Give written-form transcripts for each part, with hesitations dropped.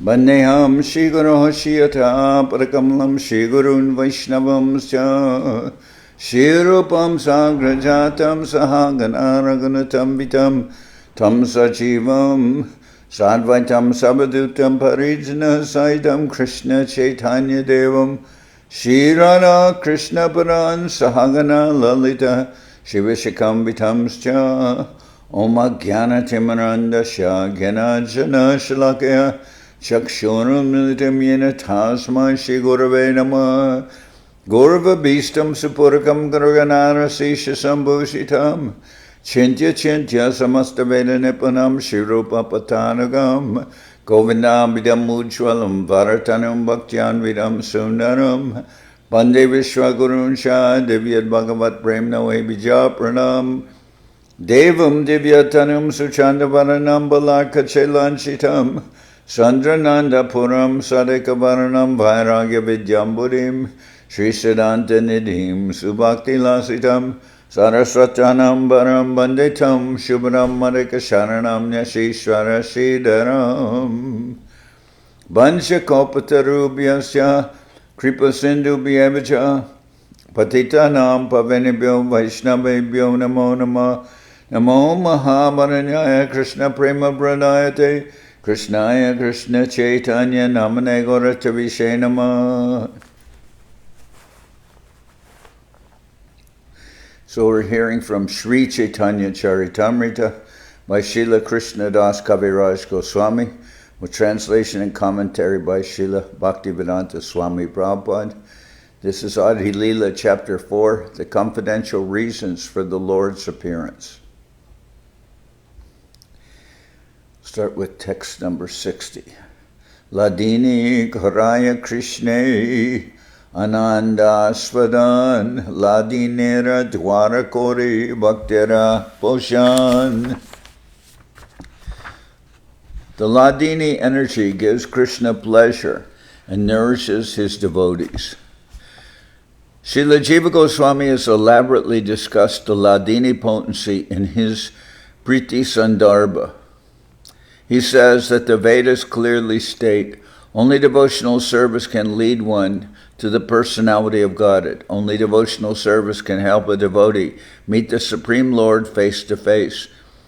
Bandeham Shri Guru Shiyata Parakamalam Shri Gurun Vaishnavam Sya Shri Rupam Sagrajatam Sahagana Raghunatam Vitam Tam Sachivam Sadvaitam Sabadutam Parijna Saidam Krishna Chaitanya Devam Shri Radha Krishna Paran Sahagana Lalita Shivashikam Vitam Sya Om Jnana Timarandasya Jnana Shalakya Chakshuram Militam Yena Tasma Shri Gurave Namah Gurva Bhistam Supurakam Garuganara Sisha Sambhushitam Chintya Chintya Samasta Veda Nipanam Shri Rupa Patanagam Govindam Vidam Ujwalam Varatanam Bhaktyan Vidam Sundaram Bande Vishwagurun Shah Divyad Bhagavat Premna Vibija Pranam Devam Divyatanam Suchandavaranam Balakachelanchitam Sandrananda Puram Sadekavaranam Vairagya Vidyamburim Sri Siddhanta Nidhim Subhakti Lasitam Saraswatanam Baram Banditam Shubharam Marika Sharanam Nyashishwara Sridharam Bansha Kopatarubhyasya Kripa Sindhu Bhyevacha Patitanam Pavanibhyo Vaishnavebhyo Namo Nama Namo Mahavaranyaya Krishna Prema Pradayate Krishnaya Krishna Chaitanya Namane Gauratavishe Namah. So we're hearing from Sri Chaitanya Charitamrita by Srila Krishnadas Kaviraj Goswami, with translation and commentary by Srila Bhaktivedanta Swami Prabhupad. This is Adi-lila, chapter 4, the confidential reasons for the Lord's appearance. Start with text number 60. Ladini Karaya Krishne Ananda Swadan Ladinera Dwara Kori Bhaktera Poshan. The Ladini energy gives Krishna pleasure and nourishes his devotees. Srila Jiva Goswami has elaborately discussed the Ladini potency in his Priti Sandarbha. He says that the Vedas clearly state only devotional service can lead one to the personality of Godhead. Only devotional service can help a devotee meet the Supreme Lord face to face.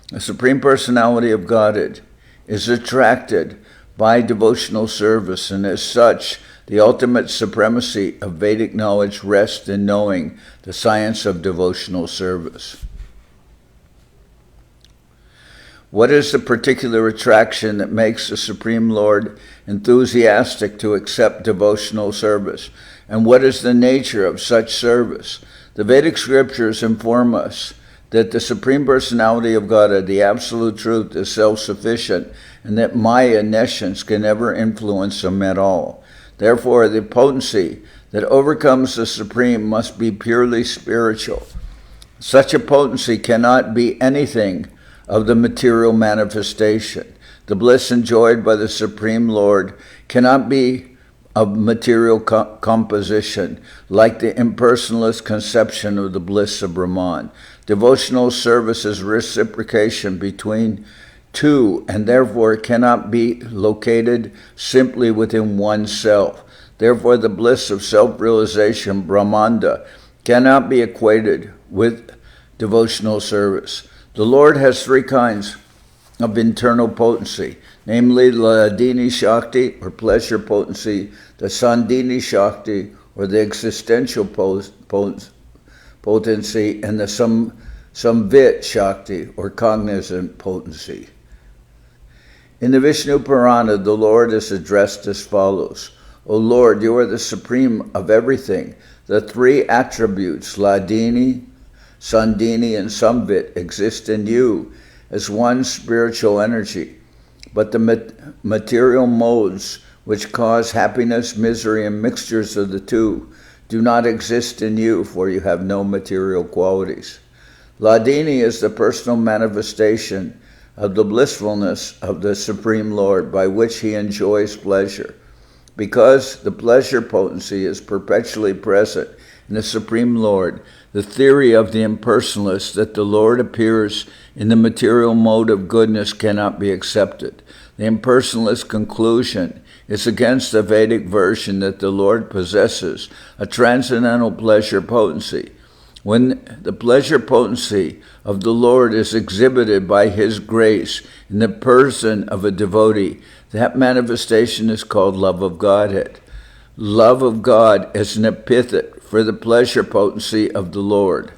The Supreme Personality of Godhead is attracted by devotional service, and as such, the ultimate supremacy of Vedic knowledge rests in knowing the science of devotional service. What is the particular attraction that makes the Supreme Lord enthusiastic to accept devotional service? And what is the nature of such service? The Vedic scriptures inform us that the Supreme Personality of Godhead, the Absolute Truth, is self-sufficient, and that Maya nescience can never influence him at all. Therefore, the potency that overcomes the Supreme must be purely spiritual. Such a potency cannot be anything of the material manifestation. The bliss enjoyed by the Supreme Lord cannot be of material composition, like the impersonalist conception of the bliss of Brahman. Devotional service is reciprocation between two, and therefore cannot be located simply within oneself. Therefore, the bliss of self-realization, Brahmanda, cannot be equated with devotional service. The Lord has three kinds of internal potency, namely Ladini Shakti, or pleasure potency, the Sandini Shakti, or the existential potency, and the Samvit Shakti, or cognizant potency. In the Vishnu Purana, the Lord is addressed as follows: O Lord, you are the supreme of everything. The three attributes, Ladini, Sandini, and Samvit, exist in you as one spiritual energy. But the material modes which cause happiness, misery, and mixtures of the two do not exist in you, for you have no material qualities. Ladini is the personal manifestation of the blissfulness of the Supreme Lord, by which he enjoys pleasure. Because the pleasure potency is perpetually present in the Supreme Lord, the theory of the impersonalists that the Lord appears in the material mode of goodness cannot be accepted. The impersonalist conclusion is against the Vedic version that the Lord possesses a transcendental pleasure potency. When the pleasure potency of the Lord is exhibited by His grace in the person of a devotee, that manifestation is called love of Godhead. Love of God is an epithet for the pleasure potency of the Lord.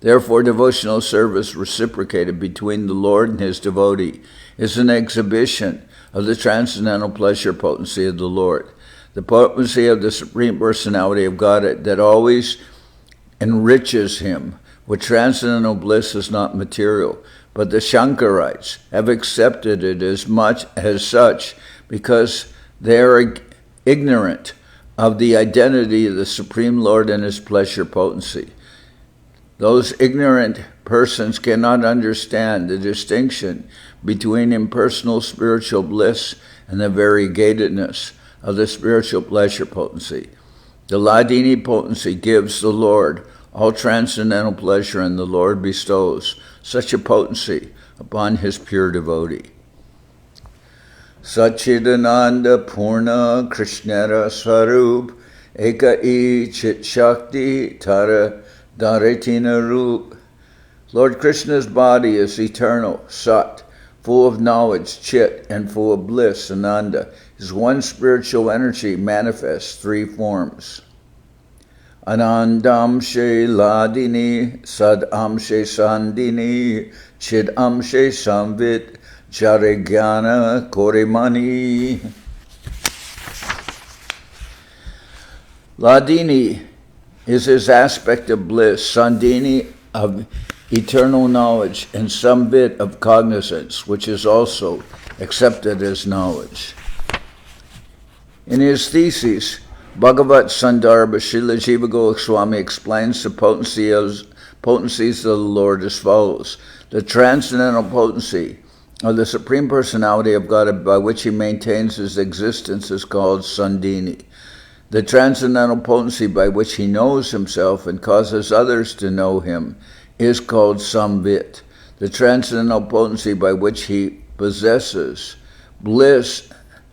Therefore, devotional service reciprocated between the Lord and His devotee is an exhibition of the transcendental pleasure potency of the Lord. The potency of the Supreme Personality of Godhead that always enriches Him with transcendental bliss is not material, but the Shankarites have accepted it as such because they are ignorant of the identity of the Supreme Lord and His pleasure potency. Those ignorant persons cannot understand the distinction between impersonal spiritual bliss and the variegatedness of the spiritual pleasure potency. The Hladini potency gives the Lord all transcendental pleasure, and the Lord bestows such a potency upon His pure devotee. Satchidananda Purna Krishnara Swarup Eka I Chit Shakti Tara Dharitina Rup. Lord Krishna's body is eternal, Sat, full of knowledge, Chit, and full of bliss, Ananda. His one spiritual energy manifests three forms. Anandamshe Ladini, Sadamshe Sandini, Chidamshe Samvit, Jarigyana Korimani. Ladini is his aspect of bliss, Sandini of eternal knowledge, and Samvit of cognizance, which is also accepted as knowledge. In his thesis, Bhagavat Sandarbha, Srila Jiva Goswami explains the potencies of the Lord as follows. The transcendental potency of the Supreme Personality of God by which He maintains His existence is called Sandini. The transcendental potency by which He knows Himself and causes others to know Him is called Samvit. The transcendental potency by which He possesses bliss,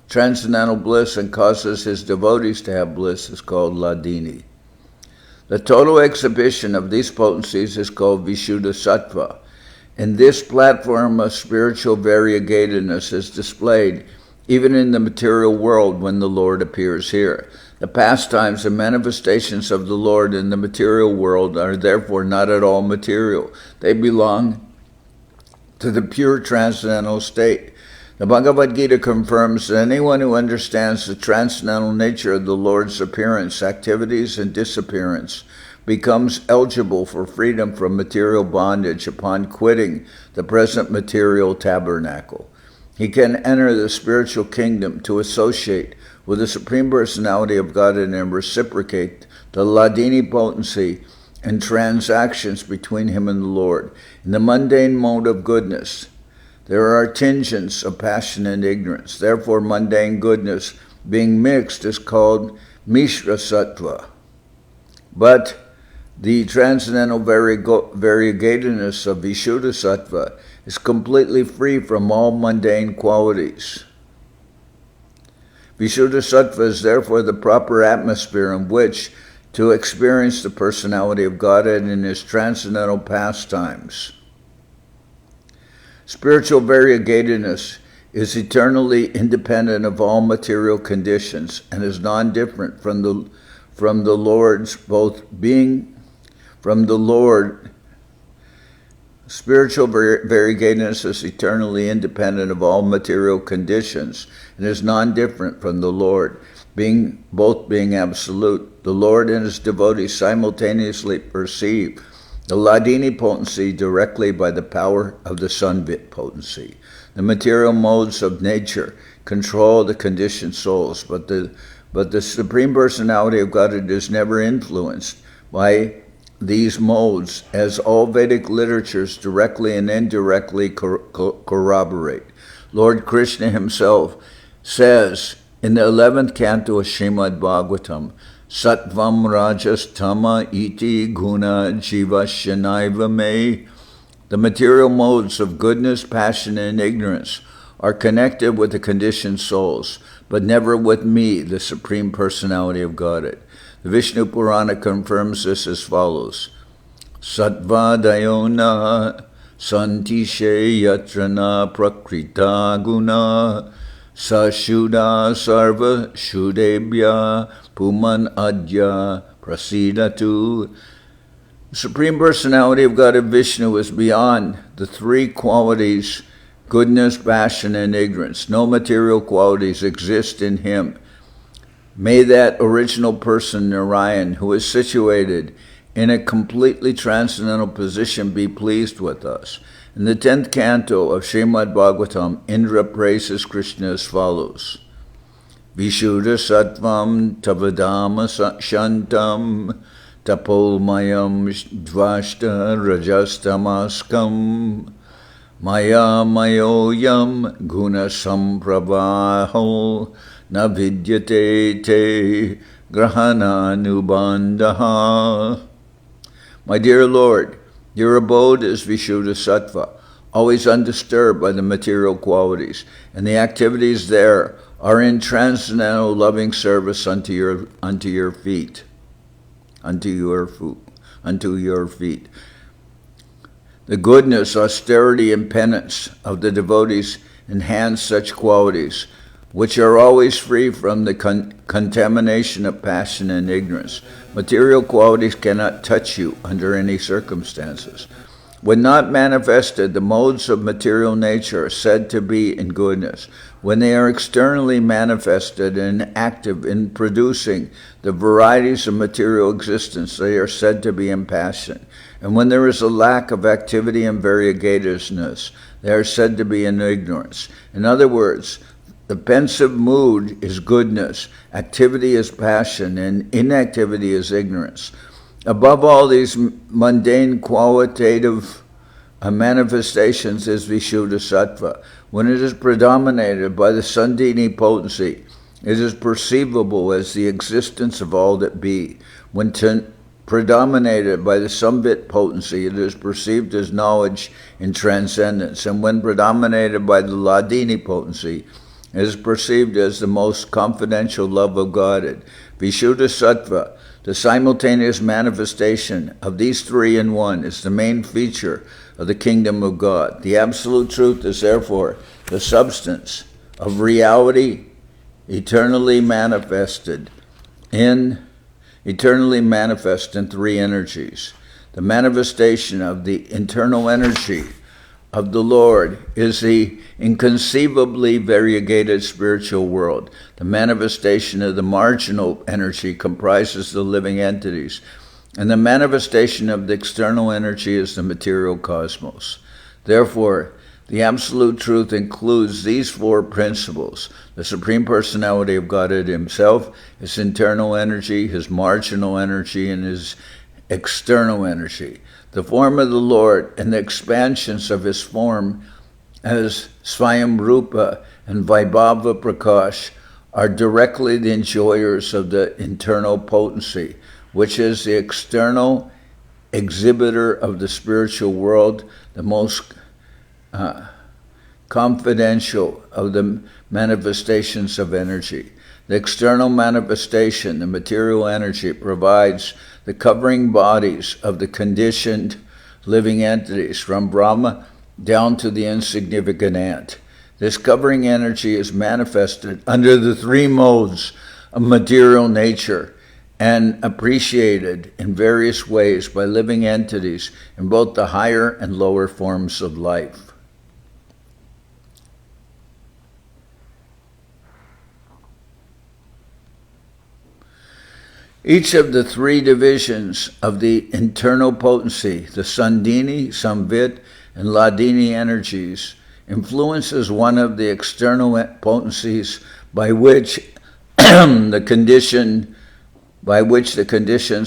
transcendental bliss, and causes His devotees to have bliss is called Hladini. The total exhibition of these potencies is called Vishuddha Sattva. And this platform of spiritual variegatedness is displayed even in the material world when the Lord appears here. The pastimes and manifestations of the Lord in the material world are therefore not at all material. They belong to the pure transcendental state. The Bhagavad Gita confirms that anyone who understands the transcendental nature of the Lord's appearance, activities, and disappearance becomes eligible for freedom from material bondage upon quitting the present material tabernacle. He can enter the spiritual kingdom to associate with the Supreme Personality of God and reciprocate the Hladini potency and transactions between him and the Lord. In the mundane mode of goodness, there are tinges of passion and ignorance. Therefore, mundane goodness being mixed is called Mishra Sattva. But the transcendental variegatedness of Vishuddha Sattva is completely free from all mundane qualities. Vishuddha Sattva is therefore the proper atmosphere in which to experience the personality of Godhead in His transcendental pastimes. Spiritual variegatedness is eternally independent of all material conditions and is non-different from the Lord's both being from the Lord. Spiritual variegatedness is eternally independent of all material conditions and is non-different from the Lord, being absolute. The Lord and His devotees simultaneously perceive the Hladini potency directly by the power of the Samvit potency. The material modes of nature control the conditioned souls, but the Supreme Personality of Godhead is never influenced by these modes, as all Vedic literatures directly and indirectly corroborate. Lord Krishna Himself says in the 11th canto of Srimad Bhagavatam Sattvam rajas tama iti guna jivasyanaiva me. The material modes of goodness, passion, and ignorance are connected with the conditioned souls, but never with me, the Supreme Personality of Godhead. The Vishnu Purana confirms this as follows. Sattva dayona santishe yatrana prakrita guna sashuddha sarva shuddebhya puman adya prasidatu. The Supreme Personality of Godhead Vishnu is beyond the three qualities, goodness, passion, and ignorance. No material qualities exist in him. May that original person, Narayan, who is situated in a completely transcendental position, be pleased with us. In the 10th canto of Srimad Bhagavatam, Indra praises Krishna as follows. Vishuddha sattvam tavadama shantam tapolmayam dvashta rajastamaskam maya mayoyam guna sampravaho na vidyate te grahana nubandaha. My dear Lord, your abode is Vishuddha Sattva, always undisturbed by the material qualities, and the activities there are in transcendental loving service unto your feet. Unto your feet. The goodness, austerity, and penance of the devotees enhance such qualities, which are always free from the contamination of passion and ignorance. Material qualities cannot touch you under any circumstances. When not manifested, the modes of material nature are said to be in goodness. When they are externally manifested and active in producing the varieties of material existence, they are said to be in passion. And when there is a lack of activity and variegatedness, they are said to be in ignorance. In other words, the pensive mood is goodness, activity is passion, and inactivity is ignorance. Above all these mundane qualitative manifestations is Vishuddha Sattva. When it is predominated by the Sandhini potency, it is perceivable as the existence of all that be. When predominated by the Samvit potency, it is perceived as knowledge in transcendence. And when predominated by the Ladini potency, it is perceived as the most confidential love of Godhead. Vishuddha Sattva, the simultaneous manifestation of these three in one, is the main feature of the kingdom of God. The absolute truth is therefore the substance of reality eternally manifest in three energies. The manifestation of the internal energy of the Lord is the inconceivably variegated spiritual world. The manifestation of the marginal energy comprises the living entities, and the manifestation of the external energy is the material cosmos. Therefore, the absolute truth includes these four principles: the Supreme Personality of Godhead himself, his internal energy, his marginal energy, and his external energy. The form of the Lord and the expansions of his form as Svayam Rupa and Vaibhava Prakash are directly the enjoyers of the internal potency, which is the external exhibitor of the spiritual world, the most confidential of the manifestations of energy. The external manifestation, the material energy, provides the covering bodies of the conditioned living entities, from Brahma down to the insignificant ant. This covering energy is manifested under the three modes of material nature and appreciated in various ways by living entities in both the higher and lower forms of life. Each of the three divisions of the internal potency, the Sandhini, Samvit, and Ladini energies, influences one of the external potencies by which the conditioned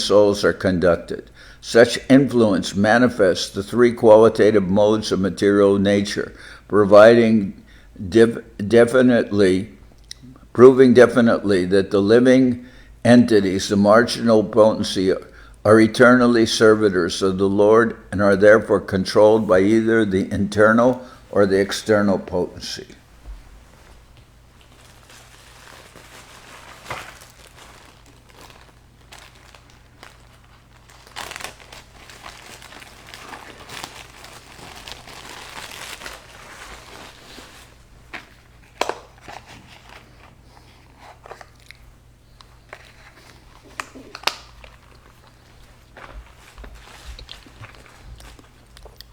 souls are conducted. Such influence manifests the three qualitative modes of material nature, proving definitely that the living entities, the marginal potency, are eternally servitors of the Lord and are therefore controlled by either the internal or the external potency.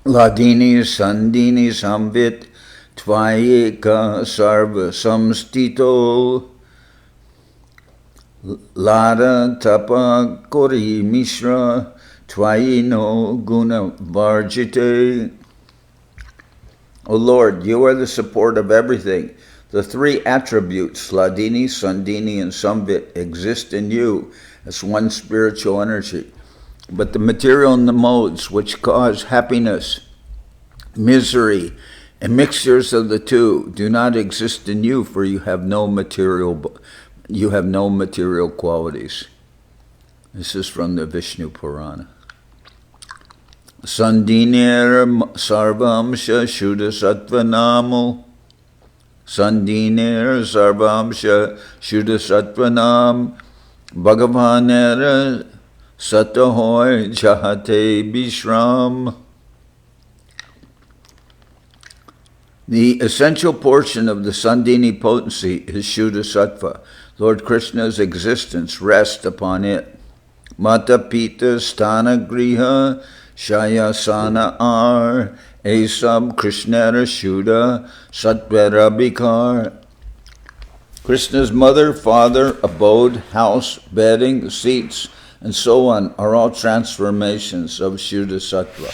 Ladini Sandini Samvit Tvayeka Sarva Samstito Lada Tapa Kori Mishra Tvayino Guna Varjite. O Lord, you are the support of everything. The three attributes, Ladini, Sandini, and Samvit, exist in you as one spiritual energy. But the material modes which cause happiness, misery, and mixtures of the two do not exist in you, for you have no material qualities. This is from the Vishnu Purana. Sandiner sarvamsha shuddha sattvanamo. Sandiner sarvamsha shuddha sattvanam. Bhagavanera Satahoy Jahate Bishram. The essential portion of the Sandini potency is Shuddha Sattva. Lord Krishna's existence rests upon it. Mata Pita Sthana Griha Shayasana Ar Esab Krishnara Shuddha Sattvara Bikar. Krishna's mother, father, abode, house, bedding, seats, and so on are all transformations of Shuddha Sattva.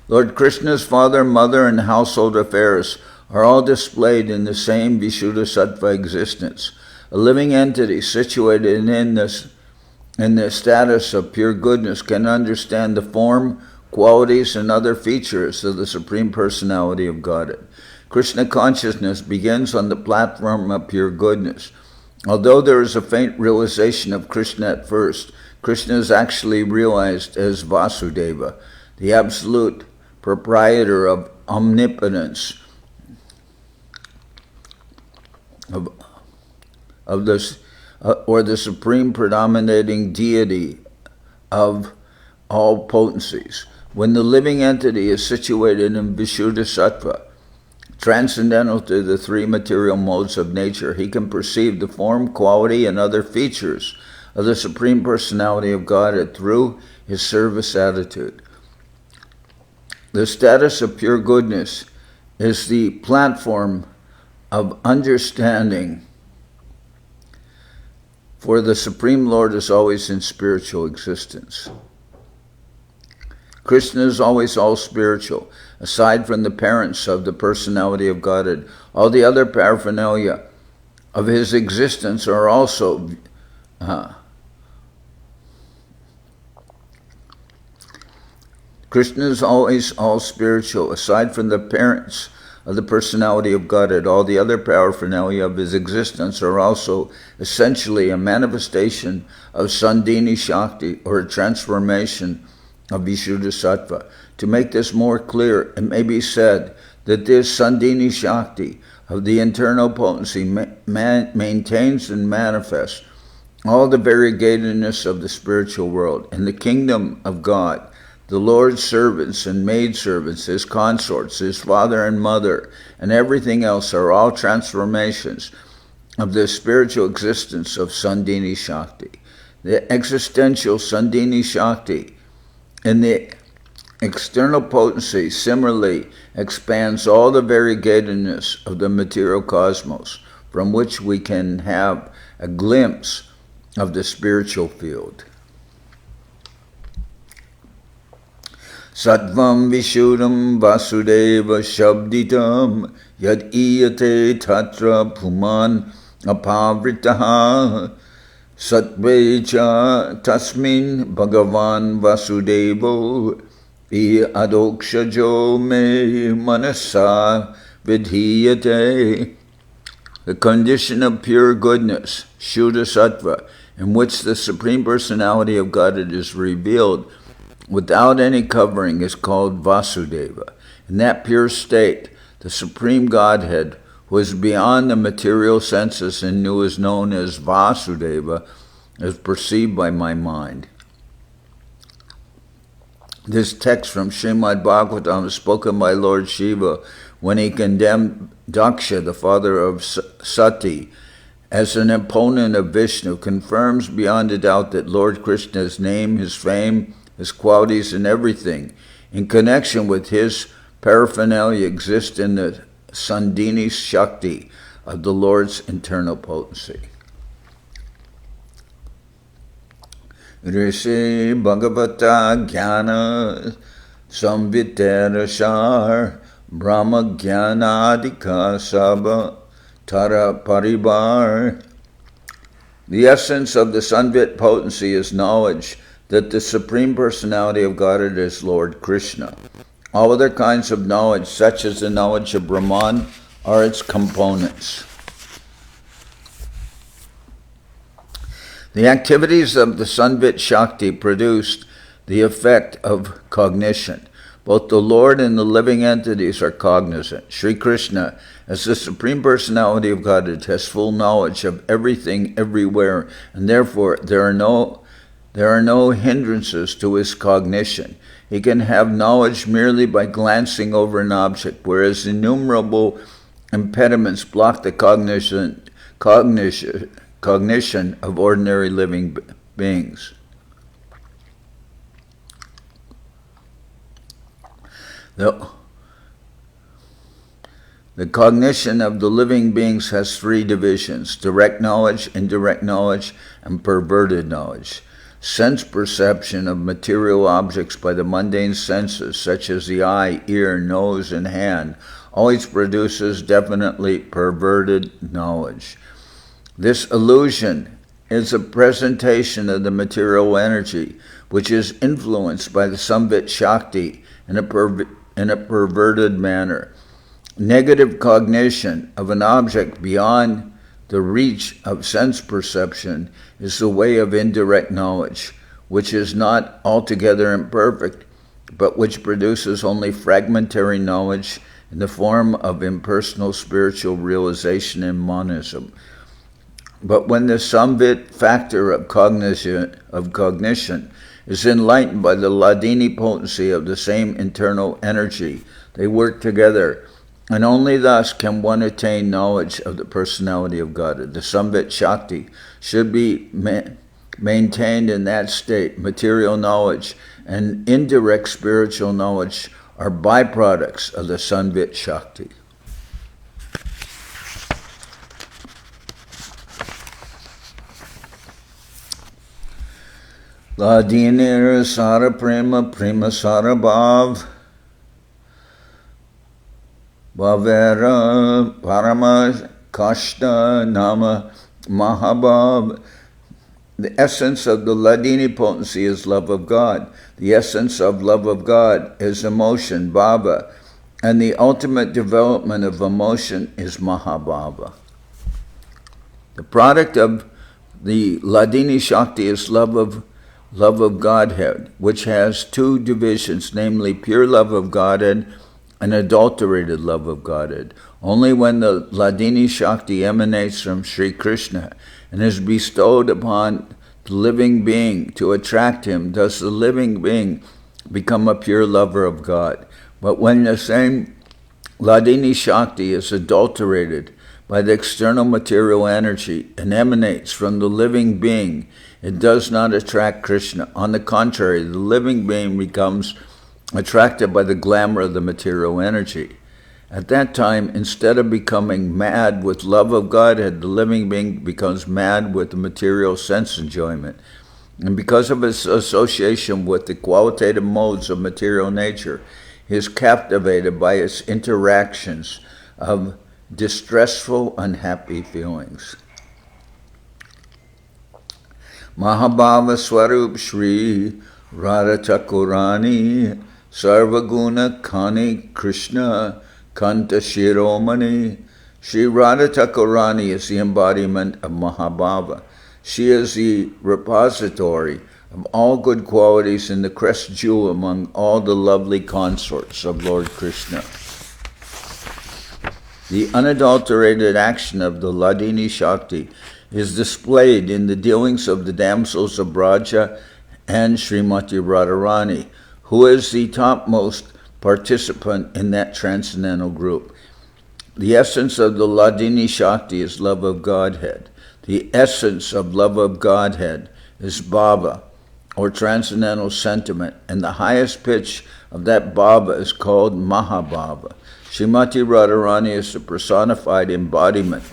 Lord Krishna's father, mother, and household affairs are all displayed in the same Vishuddha Sattva existence. A living entity situated in the status of pure goodness can understand the form, qualities, and other features of the Supreme Personality of Godhead. Krishna consciousness begins on the platform of pure goodness. Although there is a faint realization of Krishna at first, Krishna is actually realized as Vasudeva, the absolute proprietor of omnipotence, or the supreme predominating deity of all potencies. When the living entity is situated in Vishuddha Sattva, transcendental to the three material modes of nature, he can perceive the form, quality, and other features of the Supreme Personality of Godhead through his service attitude. The status of pure goodness is the platform of understanding, for the Supreme Lord is always in spiritual existence. Krishna is always all spiritual. Aside from the parents of the personality of Godhead, all the other paraphernalia of his existence are also Krishna is always all spiritual. Aside from the parents of the personality of Godhead, all the other paraphernalia of his existence are also essentially a manifestation of Sandini Shakti, or a transformation of Vishuddha Sattva. To make this more clear, it may be said that this Sandini Shakti of the internal potency maintains and manifests all the variegatedness of the spiritual world. In the kingdom of God, the Lord's servants and maidservants, his consorts, his father and mother, and everything else are all transformations of the spiritual existence of Sandini Shakti. The existential Sandini Shakti in the external potency similarly expands all the variegatedness of the material cosmos, from which we can have a glimpse of the spiritual field. Sattvam Vishuddham Vasudeva Shabditam Yad Iyate Tatra Puman Apavritaha Sattvecha Tasmin Bhagavan Vasudevo I Adokshajo Me Manasa Vidhiyate. the condition of pure goodness, Shuddha Sattva, in which the Supreme Personality of Godhead is revealed without any covering, is called Vasudeva. In that pure state, the Supreme Godhead, who is beyond the material senses and who is known as Vasudeva, is perceived by my mind. This text from Srimad Bhagavatam is spoken by Lord Shiva when he condemned Daksha, the father of Sati, as an opponent of Vishnu, confirms beyond a doubt that Lord Krishna's name, his fame, his qualities, and everything in connection with his paraphernalia exist in the Sandhini Shakti of the Lord's internal potency. Rishi Bhagavata Jnana Samviterashar Brahma Jnanadika Sabha Tara Paribar. The essence of the Samvit potency is knowledge that the Supreme Personality of Godhead is Lord Krishna. All other kinds of knowledge, such as the knowledge of Brahman, are its components. The activities of the Samvit Shakti produced the effect of cognition. Both the Lord and the living entities are cognizant. Sri Krishna, as the Supreme Personality of Godhead, has full knowledge of everything everywhere, and therefore there are no hindrances to his cognition. He can have knowledge merely by glancing over an object, whereas innumerable impediments block the cognition of ordinary living beings. The cognition of the living beings has three divisions: direct knowledge, indirect knowledge, and perverted knowledge. Sense perception of material objects by the mundane senses, such as the eye, ear, nose, and hand, always produces definitely perverted knowledge. This illusion is a presentation of the material energy, which is influenced by the Samvit Shakti in a perverted manner. Negative cognition of an object beyond the reach of sense perception is the way of indirect knowledge, which is not altogether imperfect, but which produces only fragmentary knowledge in the form of impersonal spiritual realization and monism. But when the Samvit factor of cognition is enlightened by the Ladini potency of the same internal energy, they work together, and only thus can one attain knowledge of the personality of God. The Samvit Shakti should be maintained in that state. Material knowledge and indirect spiritual knowledge are byproducts of the Samvit Shakti. Ladinir Sara Prema Prema Sara Bhav Bhavera Parama Kashta Nama Mahabhav. The essence of the Ladini potency is love of God. The essence of love of God is emotion, bhava, and the ultimate development of emotion is Mahabhava. The product of the Ladini Shakti is love of Godhead, which has two divisions, namely pure love of Godhead and adulterated love of Godhead. Only when the Ladini Shakti emanates from Sri Krishna and is bestowed upon the living being to attract him does the living being become a pure lover of God. But when the same Ladini Shakti is adulterated by the external material energy and emanates from the living being, it does not attract Krishna. On the contrary, the living being becomes attracted by the glamour of the material energy. At that time, instead of becoming mad with love of Godhead, the living being becomes mad with the material sense enjoyment. And because of his association with the qualitative modes of material nature, he is captivated by its interactions of distressful, unhappy feelings. Mahabhava Swarup Shri Radha Thakurani Sarvaguna Kani Krishna Kanta Shiromani Sri Radha Thakurani is the embodiment of Mahabhava. She is the repository of all good qualities and the crest jewel among all the lovely consorts of Lord Krishna. The unadulterated action of the Ladini Shakti is displayed in the dealings of the damsels of Braja and Srimati Radharani, who is the topmost participant in that transcendental group. The essence of the Ladini Shakti is love of Godhead. The essence of love of Godhead is bhava, or transcendental sentiment, and the highest pitch of that bhava is called Mahabhava. Srimati Radharani is the personified embodiment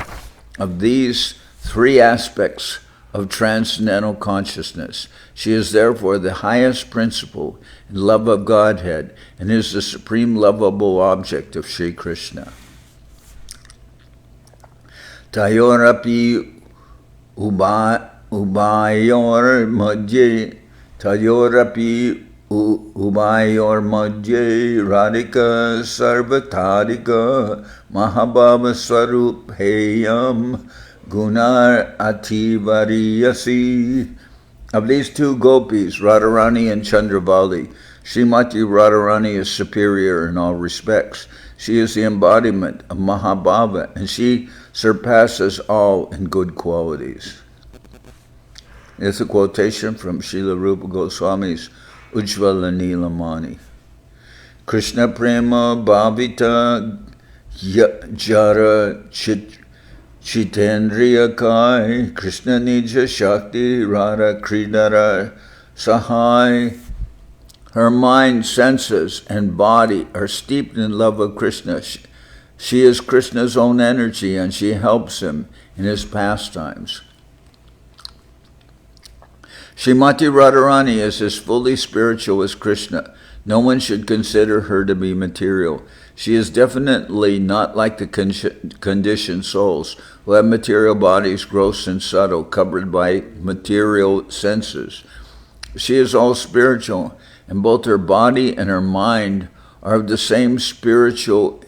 of these three aspects of transcendental consciousness. She is therefore the highest principle in love of Godhead and is the supreme lovable object of Sri Krishna. Tayorapi ubayor madhye Tayorapi ubayor madhye radhika sarvatadika mahabhava swarupeyam gunar ativariyasi. Of these two gopis, Radharani and Chandravali, Srimati Radharani is superior in all respects. She is the embodiment of Mahabhava, and she surpasses all in good qualities. It's a quotation from Srila Rupa Goswami's Ujjvala Nilamani. Krishna prema bhavita jara chitendriya kai Krishna nija shakti radha kridara sahai. Her mind, senses, and body are steeped in love of Krishna. She is Krishna's own energy, and she helps him in his pastimes. Srimati Radharani is as fully spiritual as Krishna. No one should consider her to be material. She is definitely not like the conditioned souls who have material bodies, gross and subtle, covered by material senses. She is all spiritual, and both her body and her mind are of the same spiritual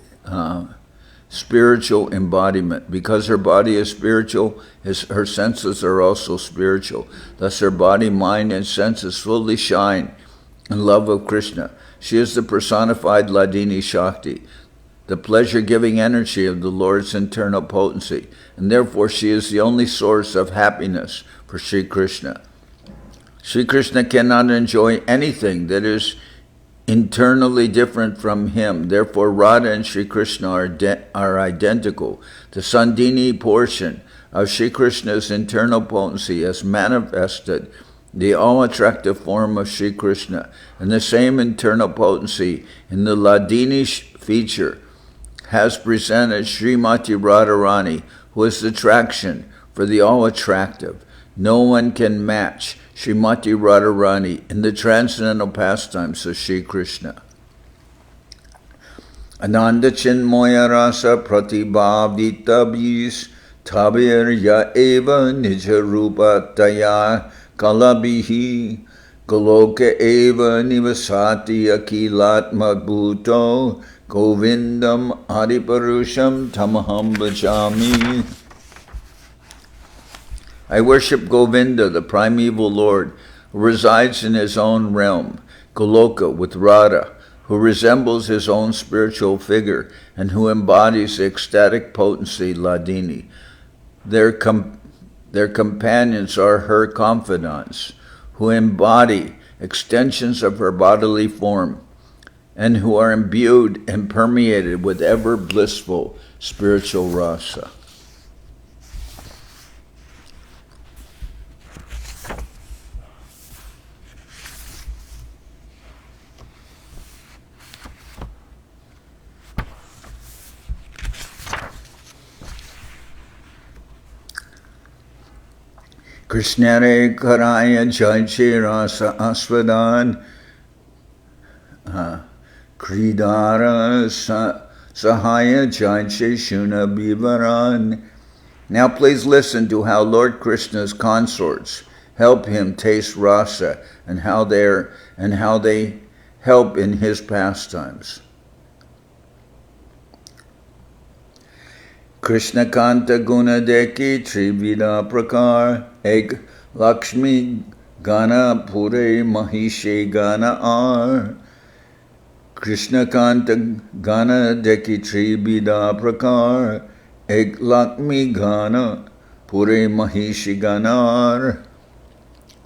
embodiment. Because her body is spiritual, her senses are also spiritual. Thus her body, mind, and senses fully shine in love of Krishna. She is the personified Ladini Shakti, the pleasure-giving energy of the Lord's internal potency, and therefore she is the only source of happiness for Sri Krishna. Sri Krishna cannot enjoy anything that is internally different from him. Therefore, Radha and Sri Krishna are identical. The Sandhini portion of Sri Krishna's internal potency has manifested the all-attractive form of Sri Krishna, and the same internal potency in the Ladini feature has presented Srimati Radharani, who is the attraction for the all-attractive. No one can match Srimati Radharani in the transcendental pastimes of Sri Krishna. Ananda Chinmaya Rasa Pratibhavitabhis Tabir Ya Eva Nija Rupa Taya Kalabihi Goloka Eva Nivasati Akilatma Bhuto Govindam Adiparusham Tamaham Bhajami. I worship Govinda, the primeval Lord, who resides in his own realm, Goloka, with Radha, who resembles his own spiritual figure and who embodies the ecstatic potency Ladini. Their companions are her confidants, who embody extensions of her bodily form and who are imbued and permeated with ever blissful spiritual rasa. Krishnare Karaya Jaiche Rasa Asvadan Kridara Sahaya Jaiche Shuna Bivaran. Now please listen to how Lord Krishna's consorts help him taste rasa and how they help in his pastimes. Krishna Kanta Guna Deki Trivida Prakar Ek Lakshmi Gana Pure Mahishe Gana Ar Krishna Kanta Gana Deki Trivida Prakar Ek Lakshmi Gana Pure Mahishi Ganar.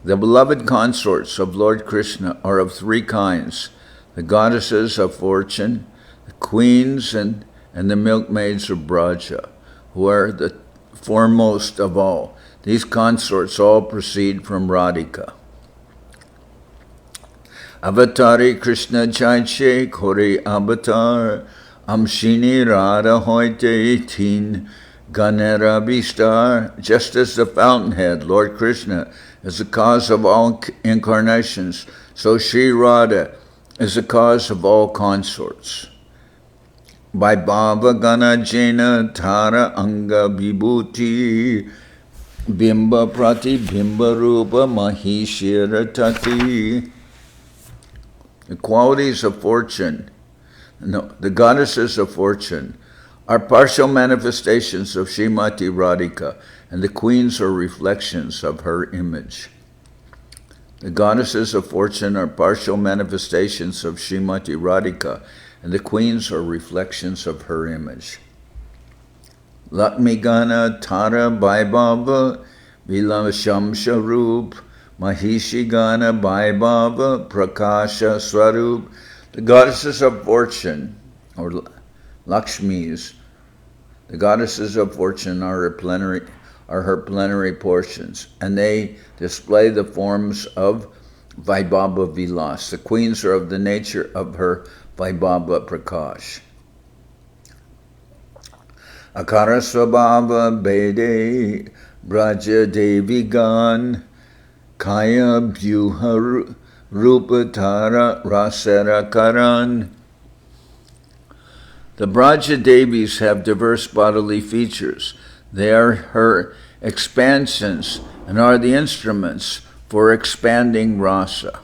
The beloved consorts of Lord Krishna are of three kinds: the goddesses of fortune, the queens, and the milkmaids of Braja, who are the foremost of all. These consorts all proceed from Radhika. Avatari Krishna Chaiche Kore Avatar Amshini Radha Hoite Tin Ganera Bistar. Just as the fountainhead, Lord Krishna, is the cause of all incarnations, so Sri Radha is the cause of all consorts. By Bhava Gana Jena Tara Anga Vibhuti Bimba Prati Bimba Rupa Mahishira Tati. The qualities of fortune, the goddesses of fortune, are partial manifestations of Srimati Radhika, and the queens are reflections of her image. The goddesses of fortune are partial manifestations of Srimati Radhika, and the queens are reflections of her image. Lakmigana Tara Vaibhava Vilamashamsha Rup Mahishigana Vaibhava Prakasha Swarup. The goddesses of fortune, or Lakshmis, the goddesses of fortune are her plenary portions, and they display the forms of Vaibhava Vilas. The queens are of the nature of her Vaibhava Prakash. Akara Swabhava Bede Braja Devi Gan Kaya Bhyuha Rupatara Rasera Karan. The Braja Devis have diverse bodily features. They are her expansions and are the instruments for expanding rasa.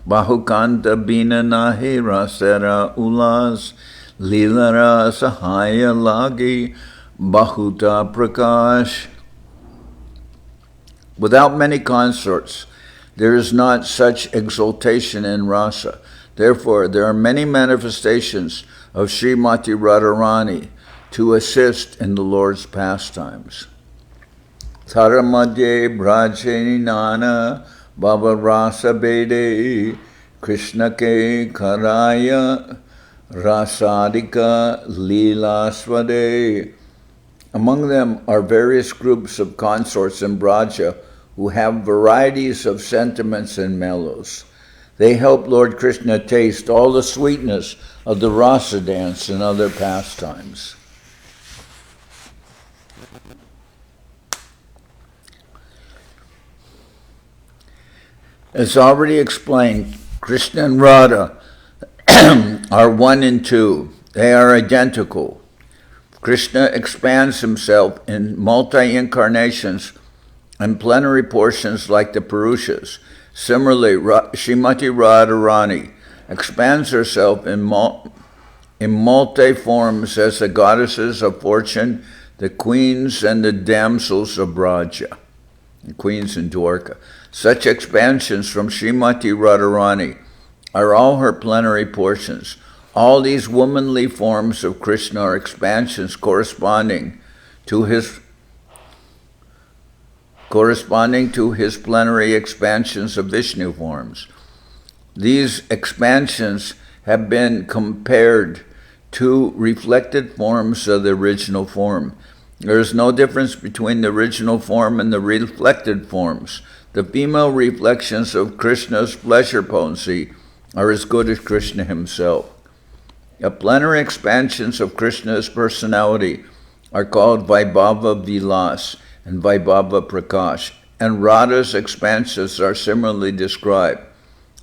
Bahukanta Bina Nahi Rasera Ulas Lilara Sahaya Lagi Bahuta Prakash. Without many consorts, there is not such exaltation in rasa. Therefore, there are many manifestations of Srimati Radharani to assist in the Lord's pastimes. Taramadye Brajeni Nana Baba Rasa Bede Krishna Ke Karaya Rasadika Lila Swade. Among them are various groups of consorts in Braja who have varieties of sentiments and mellows. They help Lord Krishna taste all the sweetness of the rasa dance and other pastimes. As already explained, Krishna and Radha are one and two. They are identical. Krishna expands himself in multi-incarnations and plenary portions like the Purushas. Similarly, Srimati Radharani expands herself in multi-forms as the goddesses of fortune, the queens and the damsels of Braja, the queens in Dwarka. Such expansions from Srimati Radharani are all her plenary portions. All these womanly forms of Krishna are expansions corresponding to his plenary expansions of Vishnu forms. These expansions have been compared to reflected forms of the original form. There is no difference between the original form and the reflected forms. The female reflections of Krishna's pleasure potency are as good as Krishna himself. The plenary expansions of Krishna's personality are called Vaibhava Vilas and Vaibhava Prakash, and Radha's expansions are similarly described.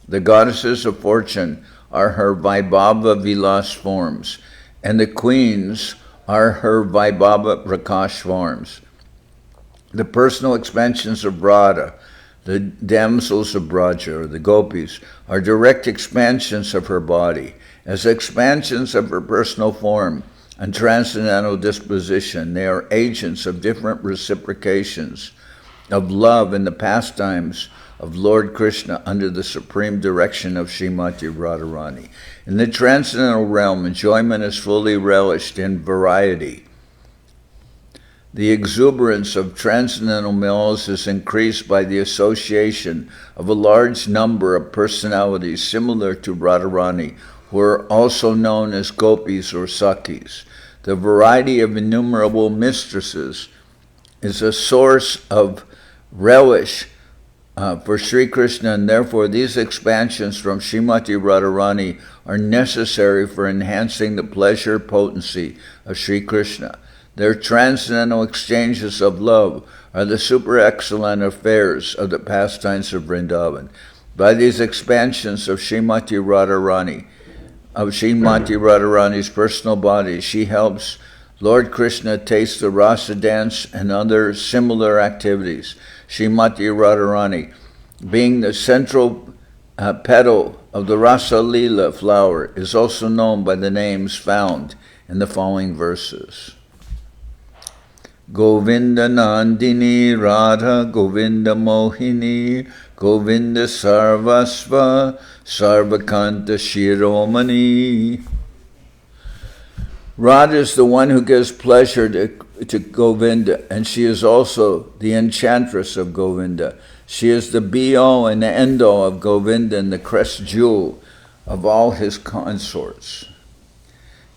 The goddesses of fortune are her Vaibhava Vilas forms, and the queens are her Vaibhava Prakash forms. The personal expansions of Radha, the damsels of Braja, or the gopis, are direct expansions of her body. As expansions of her personal form, and transcendental disposition. They are agents of different reciprocations of love in the pastimes of Lord Krishna under the supreme direction of Srimati Radharani. In the transcendental realm, enjoyment is fully relished in variety. The exuberance of transcendental meals is increased by the association of a large number of personalities similar to Radharani, who are also known as gopis or sakhis. The variety of innumerable mistresses is a source of relish for Sri Krishna, and therefore these expansions from Srimati Radharani are necessary for enhancing the pleasure potency of Sri Krishna. Their transcendental exchanges of love are the super excellent affairs of the pastimes of Vrindavan. By these expansions of Srimati Radharani's personal body, she helps Lord Krishna taste the rasa dance and other similar activities. Srimati Radharani, being the central petal of the Adi-lila flower, is also known by the names found in the following verses. Govinda Nandini Radha Govinda Mohini Govinda Sarvasva Sarvakanta Shiromani. Radha is the one who gives pleasure to Govinda, and she is also the enchantress of Govinda. She is the be-all and the end-all of Govinda and the crest jewel of all his consorts.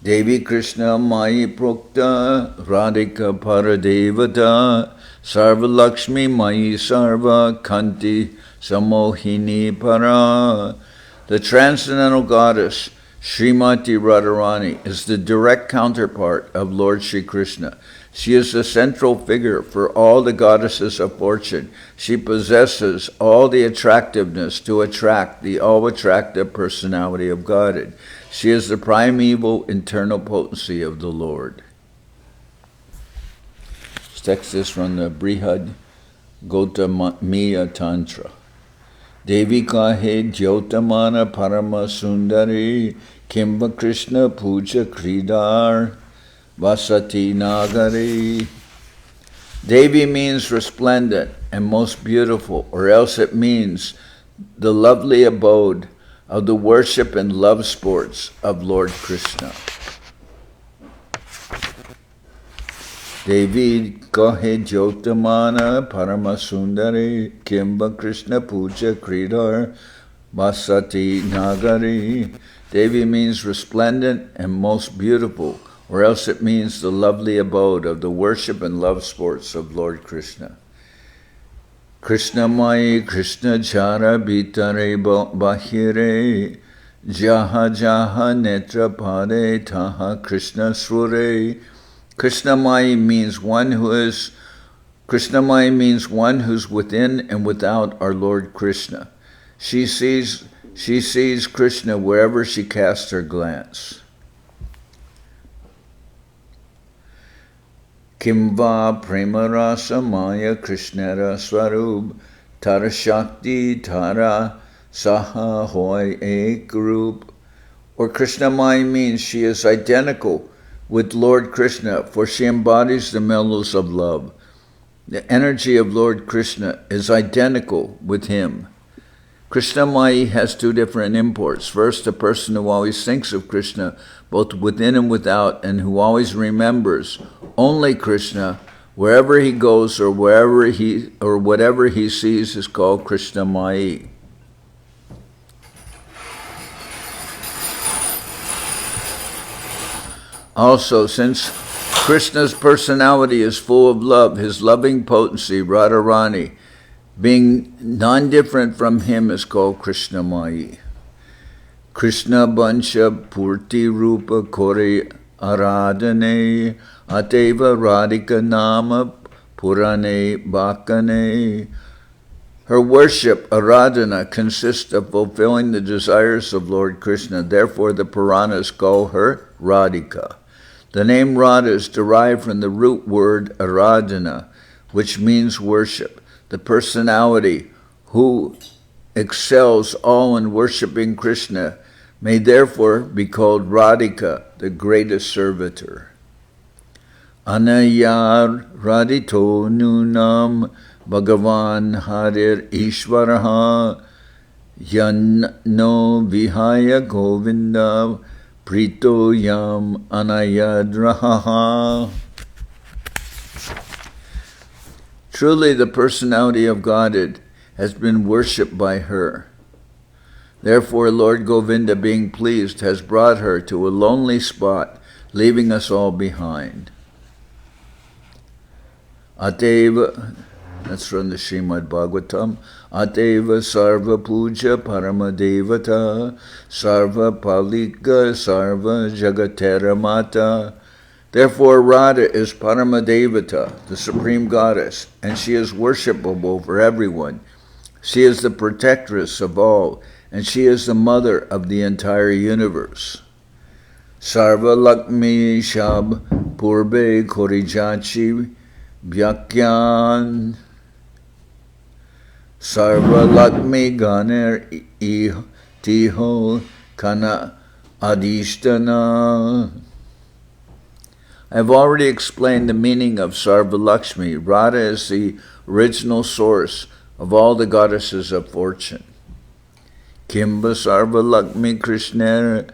Devi Krishna Mai Prokta Radhika Paradevata Sarva Lakshmi Mai Sarva Kanti Samohini Para. The transcendental goddess Srimati Radharani is the direct counterpart of Lord Sri Krishna. She is the central figure for all the goddesses of fortune. She possesses all the attractiveness to attract the all-attractive personality of Godhead. She is the primeval internal potency of the Lord. This text is from the Brihad Gautamiya Tantra. Devi kahe jyotamana parama sundari kimva Krishna puja kridar vasati nagari. Devi means resplendent and most beautiful, or else it means the lovely abode of the worship and love sports of Lord Krishna. Devi kahe jyotamana paramasundari kimba Krishna puja kridar vasati nagari. Devi means resplendent and most beautiful, or else it means the lovely abode of the worship and love sports of Lord Krishna. Krishna Mai Krishna Chara Bitare Bahire Jaha Jaha Netra Pade Taha Krishna Sure. Krishnamai means one who's within and without our Lord Krishna. She sees Krishna wherever she casts her glance. Kimva Premarasa Maya Krishnara Swarup Tara Shakti Tara Saha Hoy Ek Rup. Or Krishnamai means she is identical with Lord Krishna, for she embodies the mellows of love. The energy of Lord Krishna is identical with him. Krishnamai has two different imports. First, a person who always thinks of Krishna, both within and without, and who always remembers only Krishna wherever he goes or whatever he sees is called Krishnamai. Also, since Krishna's personality is full of love, his loving potency, Radharani, being non-different from him, is called Krishnamai. Krishna Bansha Purti Rupa Kore Aradhane Ateva Radhika Nama Purane Bhakane. Her worship, Aradhana, consists of fulfilling the desires of Lord Krishna. Therefore, the Puranas call her Radhika. The name Radha is derived from the root word Aradhana, which means worship. The personality who excels all in worshiping Krishna may therefore be called Radhika, the greatest servitor. Anayar Radhito Nunam Bhagavan Harir Ishvaraha Yanno Vihaya Govinda Prito Yam Anayadraha. Truly the personality of Godhead has been worshipped by her. Therefore Lord Govinda, being pleased, has brought her to a lonely spot, leaving us all behind. Ateva, that's from the Srimad Bhagavatam, Ateva Sarva Puja Paramadevata Sarva Palika Sarva Jagatera Mata. Therefore Radha is Paramadevata, the Supreme Goddess, and she is worshipable for everyone. She is the protectress of all, and she is the mother of the entire universe. Sarva Lakmi Shab Purbe Korijachi Bhyakyan Sarva Lakmi Ganer Tiho Kana Adishtana. I have already explained the meaning of Sarva Lakshmi. Radha is the original source of all the goddesses of fortune. Kimba Sarva Lakshmi Krishna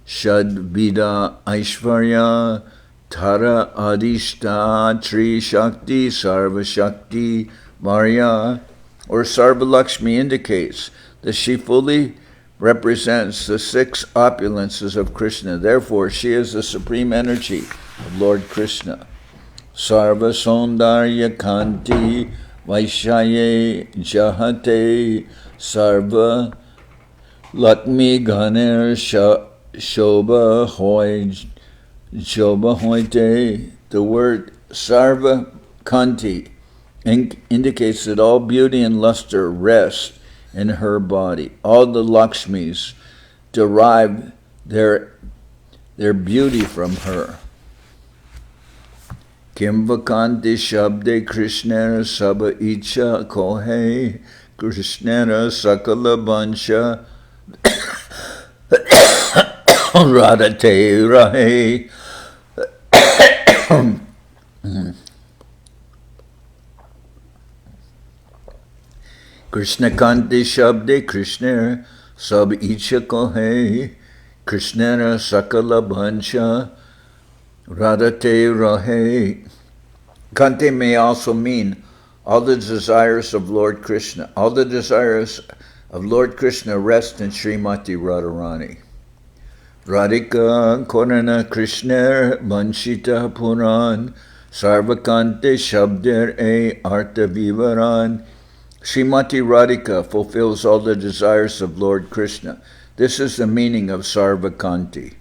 Shad Vida Aishvarya Tara Adishta Tri Shakti Sarva Shakti Marya. Or Sarva Lakshmi indicates that she fully represents the 6 opulences of Krishna. Therefore, she is the supreme energy of Lord Krishna. Sarva Sondarya Kanti Vaishyaye Jahate Sarva Lakmi Ganer Shobha Hoite. The word Sarva Kanti indicates that all beauty and luster rest in her body. All the Lakshmis derive their beauty from her. Kimvakanti Shabde Krishnera Sabha Icha Kohe Krishnera Sakala Bansha Radhate Rahe. Krishna Kanti Shabde Krishna Sab Icha Kohe Krishnera Sakala Bansha Radhate Rahe. Kanti may also mean all the desires of Lord Krishna. All the desires of Lord Krishna rest in Srimati Radharani. Radhika Korana Krishna Banshita Puran Sarvakante Shabder E Arta Vivaran. Srimati Radhika fulfills all the desires of Lord Krishna. This is the meaning of Sarvakanti.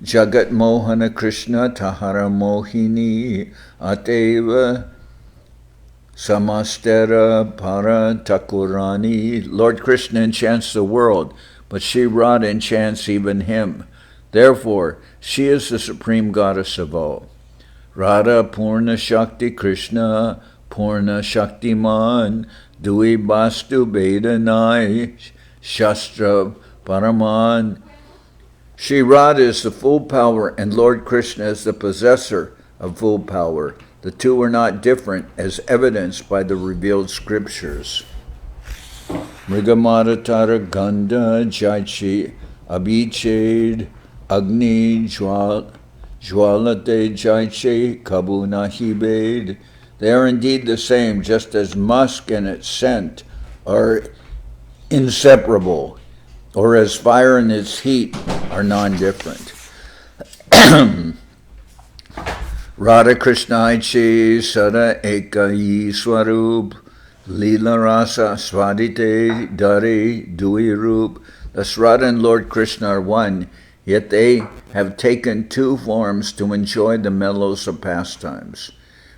Jagat Mohana Krishna Tahara Mohini Ateva Samastera Para Takurani. Lord Krishna enchants the world, but Sri Radha enchants even him. Therefore, she is the supreme goddess of all. Radha Purna Shakti Krishna Purna Shaktiman Dui Bastu Vedanai Shastra Paraman. Sri Radha is the full power and Lord Krishna is the possessor of full power. The two are not different as evidenced by the revealed scriptures. Mrigamadhatara Gandha Jaichi Abhichhed Agni Jwalate Jaiche Kabuna Hibed. They are indeed the same, just as musk and its scent are inseparable, or as fire and its heat are non-different. Radha Krishna Aichi Sada Eka Swarup Lila Rasa Swadite Dare Dui Rup. Thus Radha and Lord Krishna are one, yet they have taken 2 forms to enjoy the mellows of pastimes.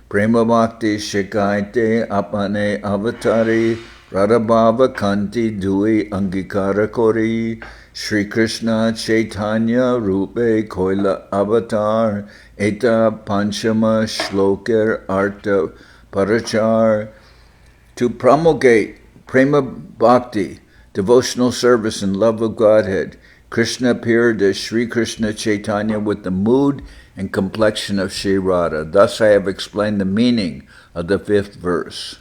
Prema Bhakti Shikaite Apane Avatari Radhabhava Kanti Dui Angikara Kori Sri Krishna Chaitanya Rupe Koila Avatar Eta Panchama Shloker Arta Parachar. To promulgate Prema Bhakti, devotional service and love of Godhead, Krishna appeared as Sri Krishna Chaitanya with the mood and complexion of Sri Radha. Thus I have explained the meaning of the 5th verse.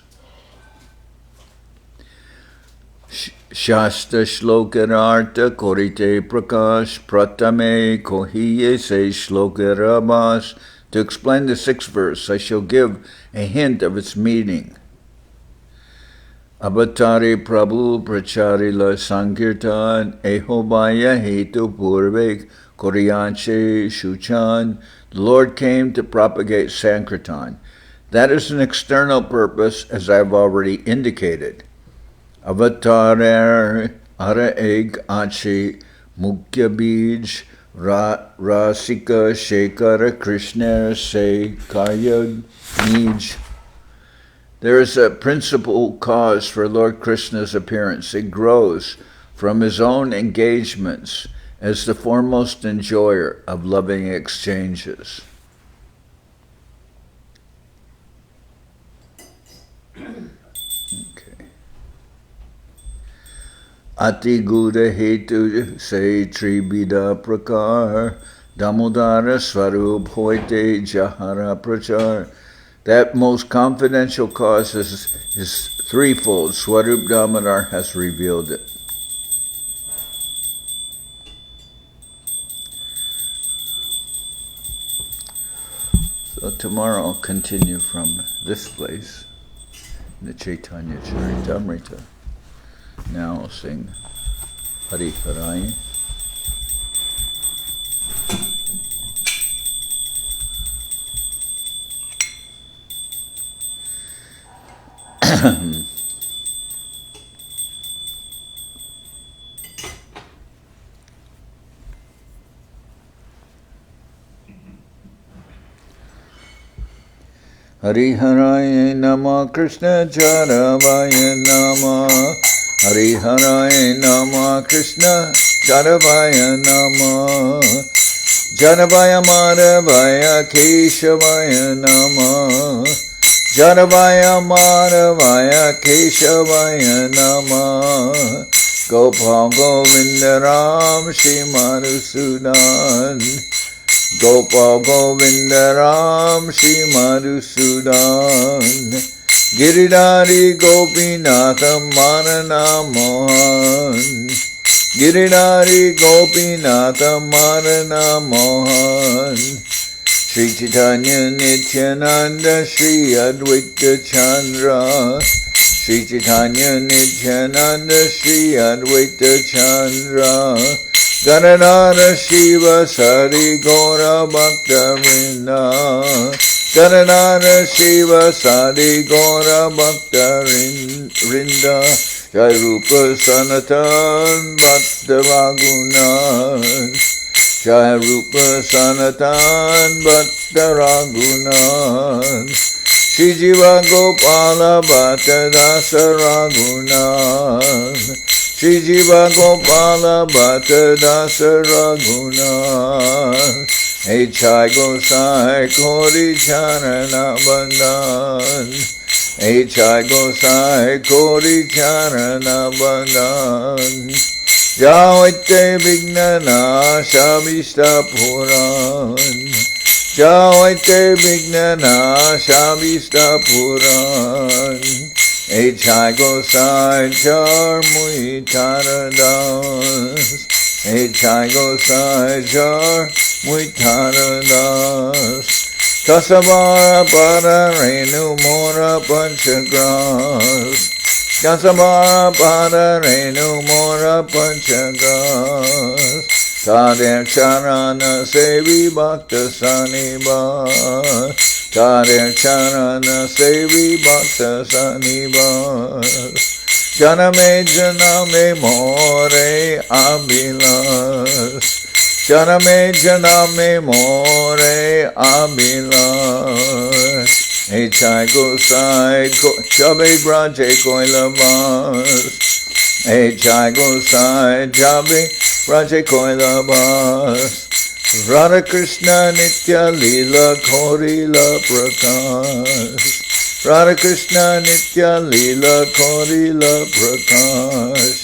Shasta shlokararta korite prakash pratame kohiye se shlokarabas. To explain the 6th verse, I shall give a hint of its meaning. Avatari Prabhu Pracharila Sankirtan Ehobaya Hetu Purvek Koryanche Shuchan. The Lord came to propagate Sankirtan. That is an external purpose, as I have already indicated. Avatar Ara Eg Achi Mukya Bij Rasika Shekara Krishna Se Kaya Nij. There is a principal cause for Lord Krishna's appearance. It grows from his own engagements as the foremost enjoyer of loving exchanges. Ati Guda Hetu Se Tribida Prakar Damodara Swarup Hoite Jahara Prachar. That most confidential cause is threefold. Swarup Damodar has revealed it. So tomorrow I'll continue from this place, the Chaitanya Charitamrita. Now I'll sing Hari Harai. Hari Harai Nama Krishna Charavaya Nama Hari Harai Nama Krishna Charavaya Nama Janavaya Madhavaya Keshavaya Nama Janavaya Madhavaya Keshavaya Nama Gopal Govinda Ram Shri Madhusudan Gopal Govinda Ram Shri Madhusudan Giridhari Gopinatha Marana Mohan Giridhari Gopinatha Marana Mohan Sri Chaitanya Nityananda Sri Advaita Chandra Sri Chaitanya Nityananda Sri Advaita Chandra Gananara Shiva Sari Gora Bhakta Vrinda Gananara Shiva Sari Gora Bhakta Vrinda Jai Rupa Sanatan Bhakta Ragunan Jai Rupa Sanatan Bhakta Ragunan Shri Jiva Gopala Bhatta Dasa Ragunan Shri Jiva Gopala Bhatta Dasa Ragunan Hey Chai Gosai Kori Charana Bandhan Hey Chai Gosai Kori Charana Bandhan Jawaite Vignana Shabishta Puran Jawaite Vignana Shabishta Puran Hey Chai Gosai Char Mui Taradas Hey Chai Gosai Char Mui Taradas Kasabara Para Renu Mora Panchagras Kasabara Para Renu Mora Panchagras Kadir Charana Sevi Bhakta Saniba Kadir Charana Sevi Bhakta Saniba Janame More Abilas Janame More Abilas Hey Chai Gosai Chabe Braje Koilabas Hey Chai Gosai Chabe Braje Koilabas Radha Krishna Nitya Lila Korila Prakash Radha Krishna Nitya Lila Korila Prakash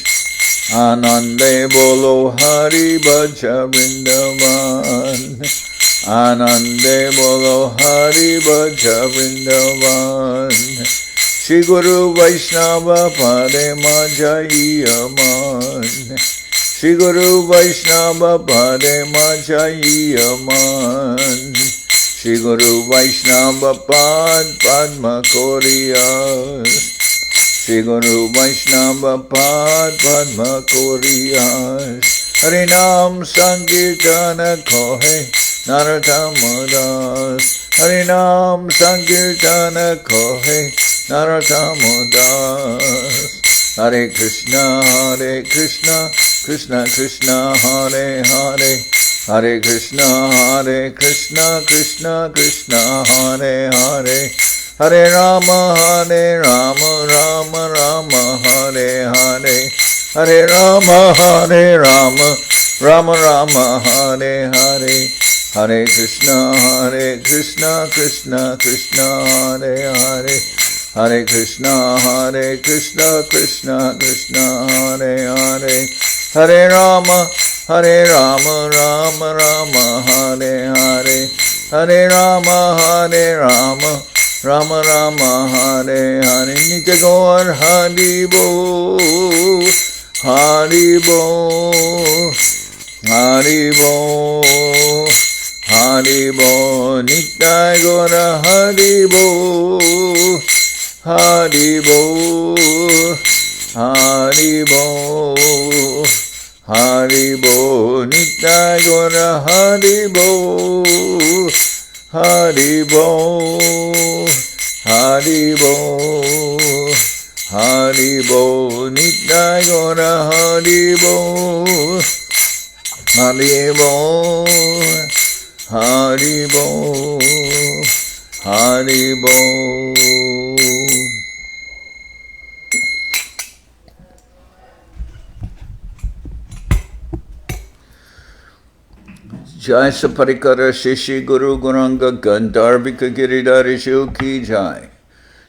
Anande bolo Hari Bhaja Vrindavan. Anande bolo Hari Bhaja Vrindavan. Shri Guru Vaishnava Pade Majayaman. Shri Guru Vaishnava Pade Majayaman. Shri Guru Vaishnava Pad Padma Koriyas. Shri Guru Vaishnava Pad Padma Koriyas. Harinam Sankirtana Kohe Narottam Harinam Sankirtana Kohe Narottam Das. Hare Krishna, Krishna Krishna, Hare Hare, Hare Krishna, Krishna Krishna, Hare Hare, Hare Rama, Rama Rama, Hare Hare, Hare Rama, Rama Rama, Hare Hare, Hare Krishna, Krishna Krishna, Hare Hare, Hare Krishna, Krishna Krishna, Hare Hare, Hare Rama, Rama Rama, Hare Hare, Hare Rama, Rama Rama, Hare Hare. Nitya Gaur Hari Bo, Hari Bo, Hari Bo, Hari Bo. Nitya Gaur Hari Bo, Hari Bo, Hari Bo, Hari Bo. Nitya Gaur Hari Bo, Hari Bo, Hari Bo, Hari Bo. Nitya Gaur Hari Bo, Hari Bo, Hari Bo, Hari Bo. Jai Saparikara Shishi Guru Guranga Gandharvika Giridharishu Ki Jai.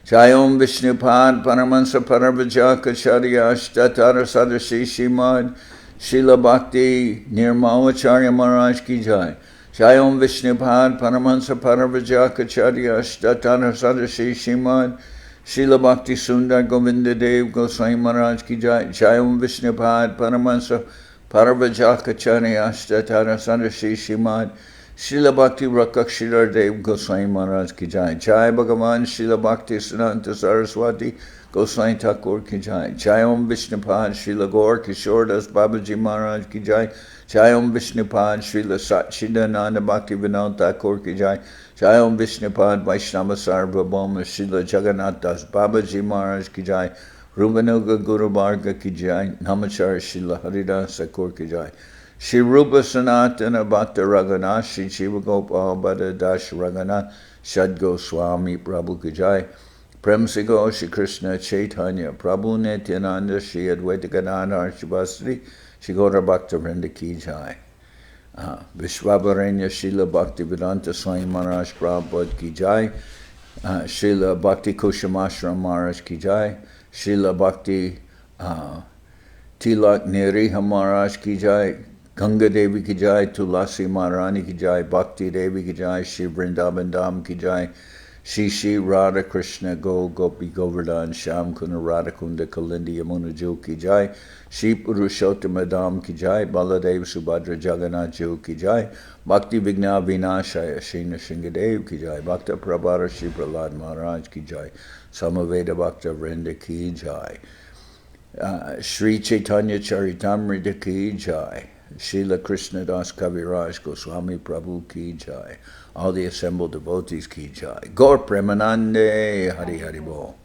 Jai Om Vishnupad Paramahansa Parabhajaka Charyash Tatara Sadashi Shimad Srila Bhakti Nirmalacharya Maharaj Ki Jai. Jai Om Vishnupad Paramahansa Parabhajaka Charyash Tatara Sadashi Shimad Srila Bhakti Sundar Govinda Dev Goswami Maharaj Ki Jai. Jai Om Vishnupad Paramahansa Parabhajaka Charyash Sadashi Shimad Srila Bhakti Rakshidhar Dev Goswami Maharaj Ki Jai. Jai Bhagavan Srila Bhakti Siddhanta Saraswati Goswami Thakur Ki Jai. Jai Om Vishnupad Srila Gaur Kishore Das Babaji Maharaj Ki Jai. Jai Om Vishnupad Srila Satchidananda Bhaktivedanta Thakur Ki Jai. Jai Om Vishnupad Vaishnava Sarvabhauma Srila Jagannath Das Babaji Maharaj Ki Jai. Rubanuga Guru Bharga Ki Jai. Namachar Srila Haridas Thakur Ki Jai. Shri Rupa Sanatana Bhatta Raghunath Shri Shiva Gopal Bhatta Dash Raghunath Shad Goswami Prabhu Ki Jai. Prem Se Go Shri Krishna Chaitanya Prabhu Nityananda Shri Advaita Gadadhar Shivasri Shri Gaura Bhaktivinoda Ki Jai. Vishwabaranya Srila Bhaktivedanta Swami Maharaj Prabhupada Ki Jai. Srila Bhakti Kushamashram Maharaj Ki Jai. Srila Bhakti Tilak Niriha Maharaj Ki Jai. Ganga Devi Ki Jai. Tulasi Maharani Ki Jai. Bhakti Devi Ki Jai. Shri Vrindavan Dham Ki Jai. Shri Radha Krishna Go Gopi Govardhan Sham Kuna Radha Kunda Kalindi Yamuna Jo Ki Jai. Shri Purushottama Dham Ki Jai. Baladev Subhadra Jagannath Jo Ki Jai. Bhakti Vigna Vinashaya Shrina Sringadev Ki Jai. Bhakta Prabhara Shri Prahlad Maharaj Ki Jai. Samaveda Bhakta Vrinda Ki Jai. Sri Chaitanya Charitamrita Ki Jai. Srila Krishnadas Kaviraj Goswami Prabhu Ki Jai. All the assembled devotees Ki Jai. Gaur Premanande Hari Hari Bol.